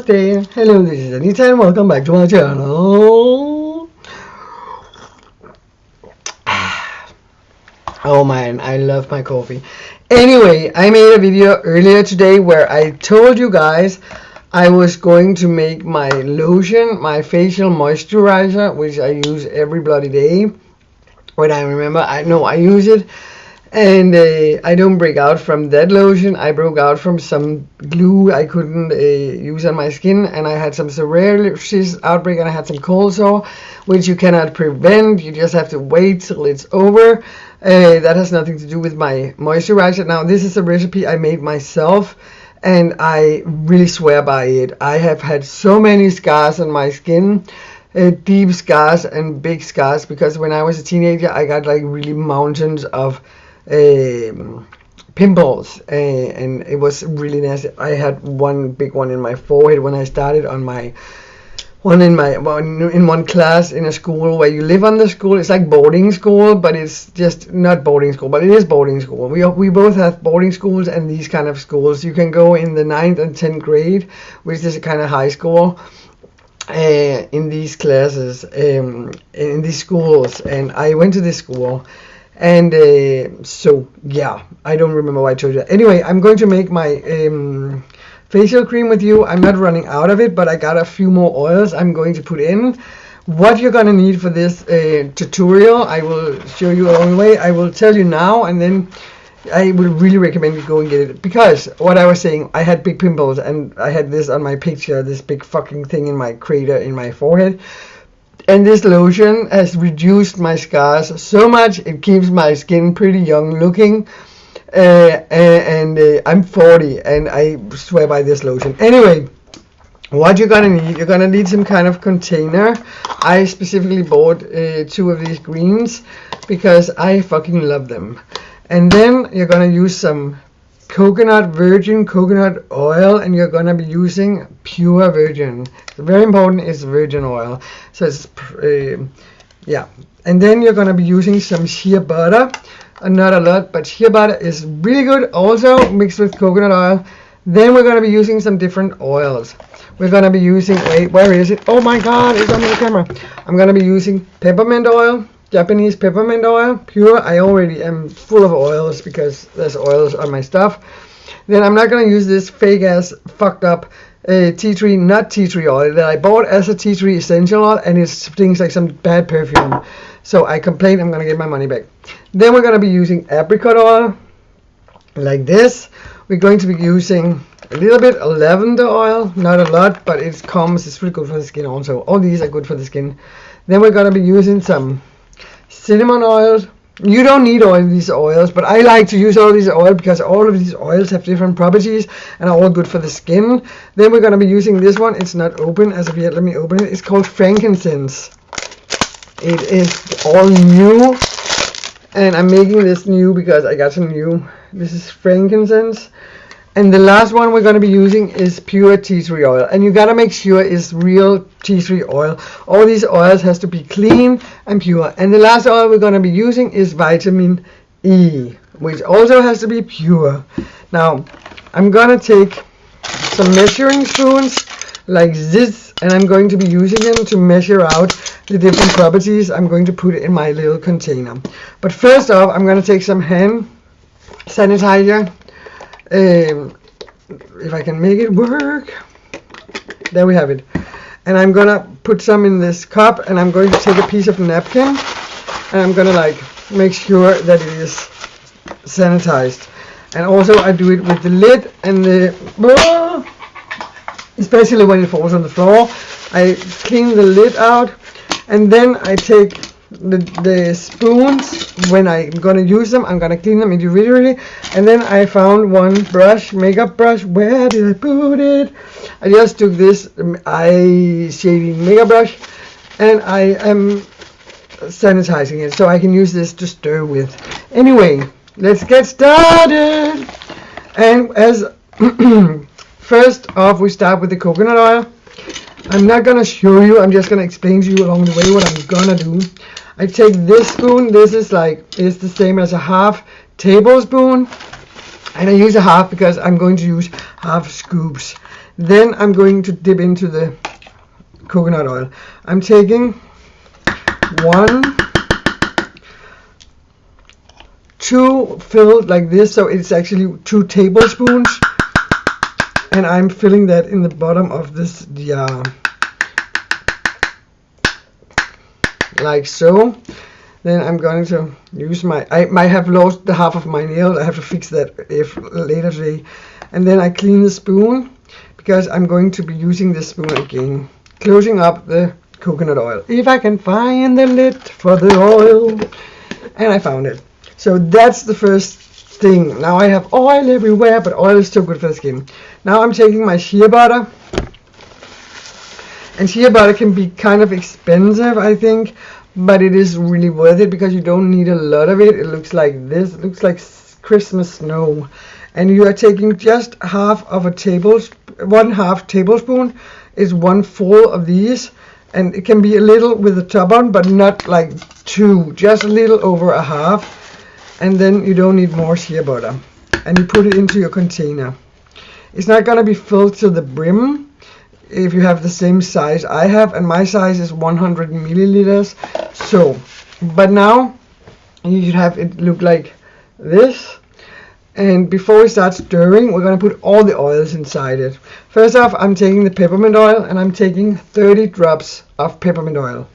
Namaste. Hello, this is Anita and welcome back to my channel. Oh man, I love my coffee. Anyway, I made a video earlier today where I told you guys I was going to make my lotion, my facial moisturizer, which I use every bloody day. When I remember, I use it. And I don't break out from that lotion. I broke out from some glue I couldn't use on my skin, and I had some psoriasis outbreak, and I had some cold sore, which you cannot prevent. You just have to wait till it's over. That has nothing to do with my moisturizer. Now, this is a recipe I made myself, and I really swear by it. I have had so many scars on my skin. Deep scars and big scars, because when I was a teenager I got like really mountains of pimples, and it was really nasty. I had one big one in my forehead when I started on my in one class in a school where you live on the school. It's like boarding school, but it's just not boarding school, but it is boarding school. We both have boarding schools and these kind of schools. You can go in the 9th and 10th grade, which is a kind of high school, in these classes, in these schools, and I went to this school. And so yeah, I don't remember why I told you that. Anyway, I'm going to make my facial cream with you. I'm not running out of it, but I got a few more oils I'm going to put in. What you're gonna need for this tutorial, I will show you along the way. I will tell you now, and then I would really recommend you go and get it, because what I was saying, I had big pimples, and I had this on my picture, this big fucking thing in my crater in my forehead. And this lotion has reduced my scars so much. It keeps my skin pretty young looking. I'm 40 and I swear by this lotion. Anyway, what you're gonna need some kind of container. I specifically bought 2 of these greens because I fucking love them. And then you're gonna use some virgin coconut oil, and you're gonna be using pure virgin. It's very important, it's virgin oil. So it's yeah. And then you're gonna be using some shea butter, not a lot, but shea butter is really good, also mixed with coconut oil. Then we're gonna be using some different oils. We're gonna be using, wait, where is it? Oh my god, it's on the camera. I'm gonna be using peppermint oil, Japanese peppermint oil, pure. I already am full of oils because there's oils on my stuff. Then I'm not going to use this fake ass fucked up tea tree oil that I bought as a tea tree essential oil, and it stinks like some bad perfume. So I complain, I'm going to get my money back. Then we're going to be using apricot oil like this. We're going to be using a little bit of lavender oil, not a lot, but it's really good for the skin also. All these are good for the skin. Then we're going to be using some cinnamon oil. You don't need all of these oils, but I like to use all these oils because all of these oils have different properties and are all good for the skin. Then we're going to be using this one. It's not open as of yet. Let me open it. It's called frankincense. It is all new, and I'm making this new because I got some new. This is frankincense. And the last one we're going to be using is pure tea tree oil, and you got to make sure it's real tea tree oil. All these oils has to be clean and pure. And the last oil we're going to be using is vitamin E, which also has to be pure. Now I'm going to take some measuring spoons like this, and I'm going to be using them to measure out the different properties I'm going to put in my little container. But first off, I'm going to take some hand sanitizer. If I can make it work. There we have it. And I'm gonna put some in this cup, and I'm going to take a piece of napkin, and I'm gonna like make sure that it is sanitized. And also I do it with the lid and the especially when it falls on the floor. I clean the lid out, and then I take the spoons. When I'm gonna use them, I'm gonna clean them individually. And then I found one brush, makeup brush. Where did I put it? I just took this eye shading makeup brush, and I am sanitizing it so I can use this to stir with. Anyway, let's get started. And as first off, we start with the coconut oil. I'm not gonna show you, I'm just gonna explain to you along the way what I'm gonna do. I take this spoon. This is it's the same as a half tablespoon, and I use a half because I'm going to use half scoops. Then I'm going to dip into the coconut oil. I'm taking 2 filled like this, so it's actually 2 tablespoons, and I'm filling that in the bottom of this jar, like so. Then I'm going to use I might have lost the half of my nail. I have to fix that later today. And then I clean the spoon, because I'm going to be using this spoon again. Closing up the coconut oil. If I can find the lid for the oil. And I found it. So that's the first thing. Now I have oil everywhere, but oil is so good for the skin. Now I'm taking my shea butter. And shea butter can be kind of expensive, I think, but it is really worth it because you don't need a lot of it. It looks like this. It looks like Christmas snow. And you are taking just half of a tablespoon. 1/2 tablespoon is 1/4 of these. And it can be a little with the top on, but not like 2. Just a little over a half. And then you don't need more shea butter. And you put it into your container. It's not going to be filled to the brim if you have the same size I have, and my size is 100 milliliters. So, but now you should have it look like this. And before we start stirring, we're going to put all the oils inside it. First off, I'm taking the peppermint oil, and I'm taking 30 drops of peppermint oil.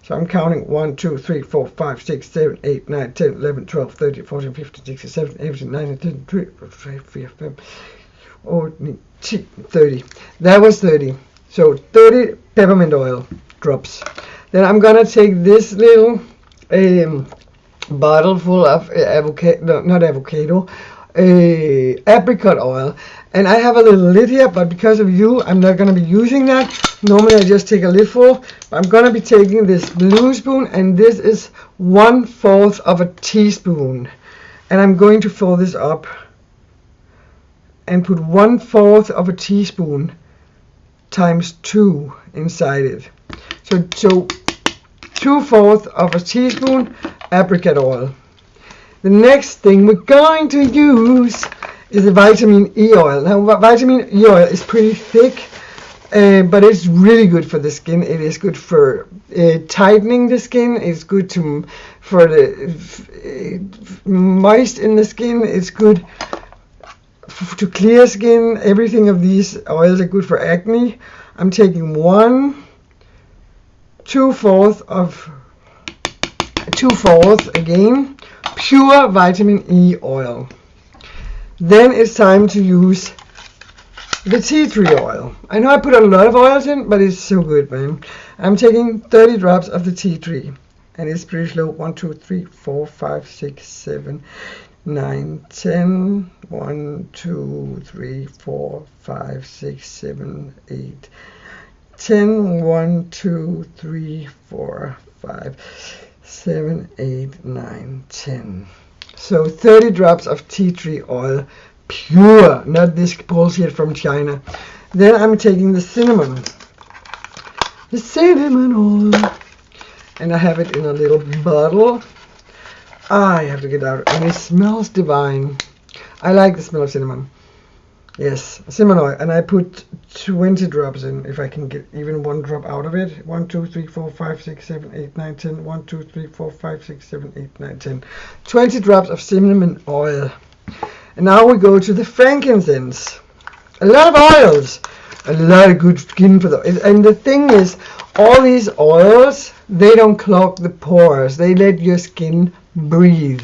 So I'm counting 1, 2, 3, 4, 5, 6, 7, 8, 9, 10, 11, 12, 13, 14, 15, 16, 17, 18, 19, 20, 23, 24, 5, 30. That was 30. So 30 peppermint oil drops. Then I'm gonna take this little bottle full of apricot oil, and I have a little lid here, but because of you, I'm not gonna be using that. Normally I just take a lid full. I'm gonna be taking this blue spoon, and this is 1/4 of a teaspoon, and I'm going to fill this up and put 1/4 of a teaspoon times 2 inside it. So 2/4 of a teaspoon apricot oil. The next thing we're going to use is the vitamin E oil. Now vitamin E oil is pretty thick, but it's really good for the skin. It is good for tightening the skin. It's good for the moist in the skin. It's good to clear skin. Everything of these oils are good for acne. I'm taking 2/4 again, pure vitamin E oil. Then it's time to use the tea tree oil. I know I put a lot of oils in, but it's so good, man. I'm taking 30 drops of the tea tree, and it's pretty slow. 1, 2, 3, 4, 5, 6, 7, 9, 10, 1, 2, 3, 4, 5, 6, 7, 8, 10, 1, 2, 3, 4, 5, 7, 8, 9, 10. So 30 drops of tea tree oil, pure, not this bullshit from China. Then I'm taking the cinnamon oil, and I have it in a little bottle. I have to get out, and it smells divine. I like the smell of cinnamon. Yes, cinnamon oil, and I put 20 drops in, if I can get even 1 drop out of it. 1, 2, 3, 4, 5, 6, 7, 8, 9, 10. 1, 2, 3, 4, 5, 6, 7, 8, 9, 10. 20 drops of cinnamon oil. And now we go to the frankincense. A lot of oils. A lot of good skin for those. And the thing is, all these oils, they don't clog the pores. They let your skin breathe.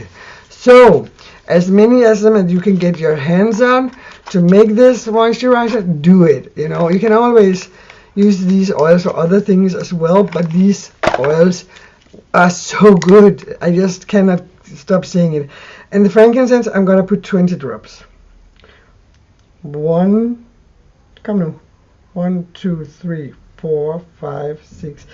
So, as many of them as you can get your hands on to make this moisturizer, do it. You know, you can always use these oils for other things as well, but these oils are so good. I just cannot stop saying it. And the frankincense, I'm gonna put 20 drops. 1, 2, 3, 4, 5, 6,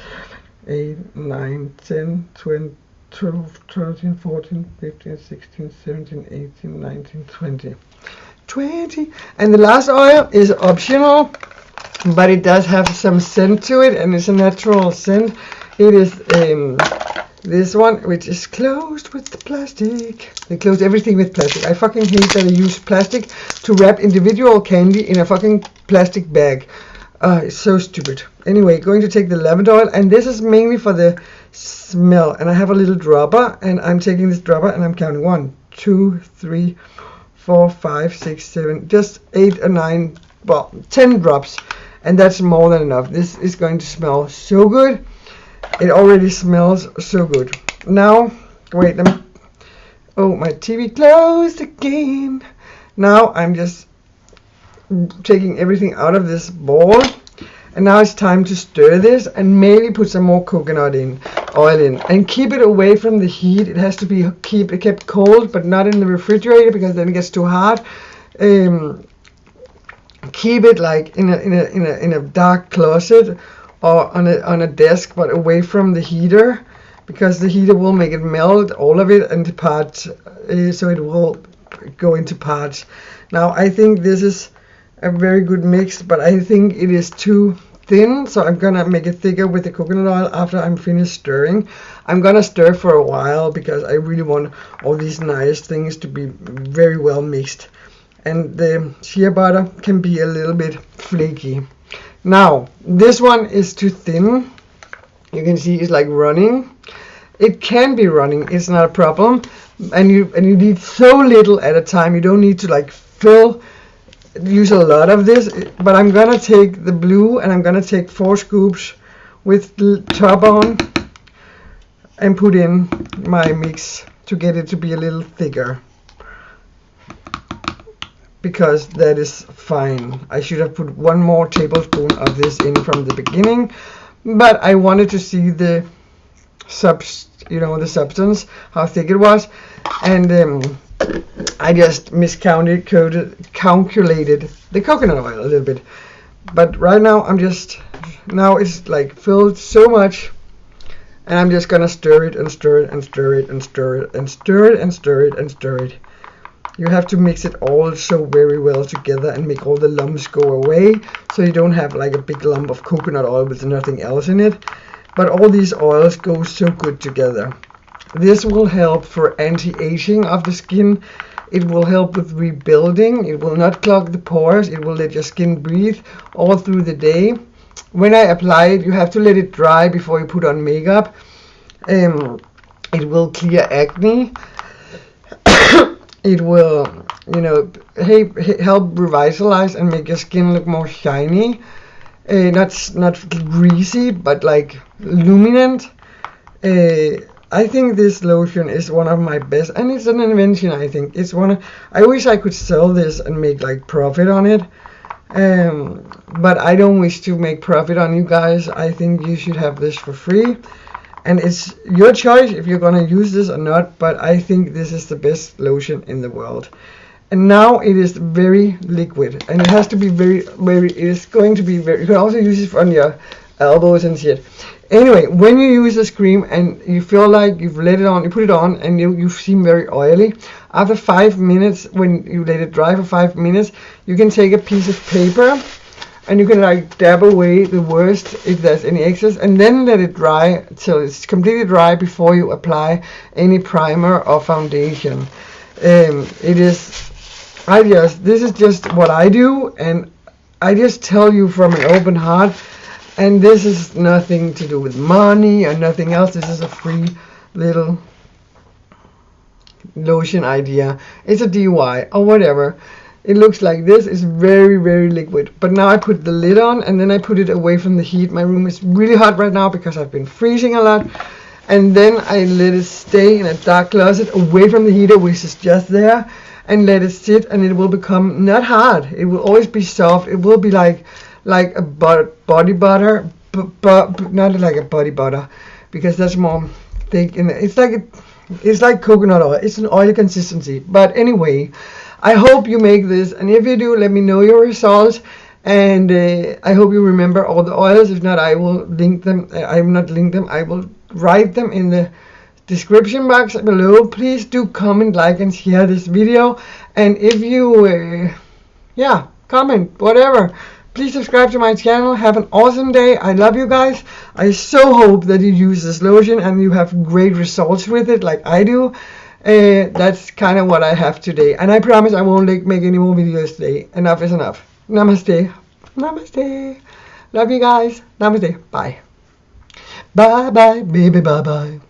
8, 9, 10, 20, 12, 13, 14, 15, 16, 17, 18, 19, 20. 20. And the last oil is optional, but it does have some scent to it, and it's a natural scent. It is this one, which is closed with the plastic. They close everything with plastic. I fucking hate that they use plastic to wrap individual candy in a fucking plastic bag. It's so stupid. Anyway, going to take the lavender oil, and this is mainly for the smell. And I have a little dropper, and I'm taking this dropper, and I'm counting 1, 2, 3, 4, 5, 6, 7, just 8 or 9, well, 10 drops. And that's more than enough. This is going to smell so good. It already smells so good. Now, wait, oh, my TV closed again. Now I'm just taking everything out of this bowl. And now it's time to stir this and maybe put some more coconut oil in. And keep it away from the heat. It has to be kept cold, but not in the refrigerator because then it gets too hot. Keep it like in a dark closet or on a desk, but away from the heater, because the heater will make it melt all of it into parts, so it will go into parts. Now I think this is a very good mix, but I think it is too thin, so I'm gonna make it thicker with the coconut oil after I'm finished stirring. I'm gonna stir for a while because I really want all these nice things to be very well mixed, and the shea butter can be a little bit flaky. Now this one is too thin. You can see it's like running. It can be running, it's not a problem, and you need so little at a time. You don't need to like use a lot of this, but I'm gonna take the blue and I'm gonna take 4 scoops with the top on and put in my mix to get it to be a little thicker, because that is fine. I should have put 1 more tablespoon of this in from the beginning, but I wanted to see the the substance, how thick it was, and I just calculated the coconut oil a little bit. But right now now it's like filled so much, and I'm just gonna stir it and stir it and stir it and stir it and stir it and stir it and stir it. You have to mix it all so very well together and make all the lumps go away, so you don't have like a big lump of coconut oil with nothing else in it. But all these oils go so good together. This will help for anti-aging of the skin. It will help with rebuilding. It will not clog the pores. It will let your skin breathe all through the day. When I apply it, you have to let it dry before you put on makeup. It will clear acne. It will, help revitalize and make your skin look more shiny. Not greasy, but like luminant. I think this lotion is one of my best, and it's an invention. I think it's I wish I could sell this and make like profit on it, but I don't wish to make profit on you guys. I think you should have this for free, and it's your choice if you're gonna use this or not, but I think this is the best lotion in the world. And now it is very liquid, and it has to be very, it is going to be very, you can also use it on your elbows and shit. Anyway, when you use this cream and you feel like you've let it on, you put it on and you seem very oily, after 5 minutes, when you let it dry for 5 minutes, you can take a piece of paper and you can like dab away the worst if there's any excess, and then let it dry till it's completely dry before you apply any primer or foundation. This is just what I do, and I just tell you from an open heart, and this is nothing to do with money or nothing else. This is a free little lotion idea. It's a D.I.Y or whatever. It looks like this. It's very, very liquid. But now I put the lid on, and then I put it away from the heat. My room is really hot right now because I've been freezing a lot. And then I let it stay in a dark closet away from the heater, which is just there, and let it sit, and it will become not hard. It will always be soft. It will be like a body butter, but not like a body butter, because that's more thick. And it's like coconut oil. It's an oily consistency. But anyway, I hope you make this, and if you do, let me know your results. And I hope you remember all the oils. If not, I will link them. I will not link them. I will write them in the description box below. Please do comment, like, and share this video. And if you comment whatever, Please subscribe to my channel. Have an awesome day. I love you guys. I so hope that you use this lotion and you have great results with it like I do. That's kind of what I have today. And I promise I won't make any more videos today. Enough is enough. Namaste. Namaste. Love you guys. Namaste. Bye. Bye bye, baby. Bye bye.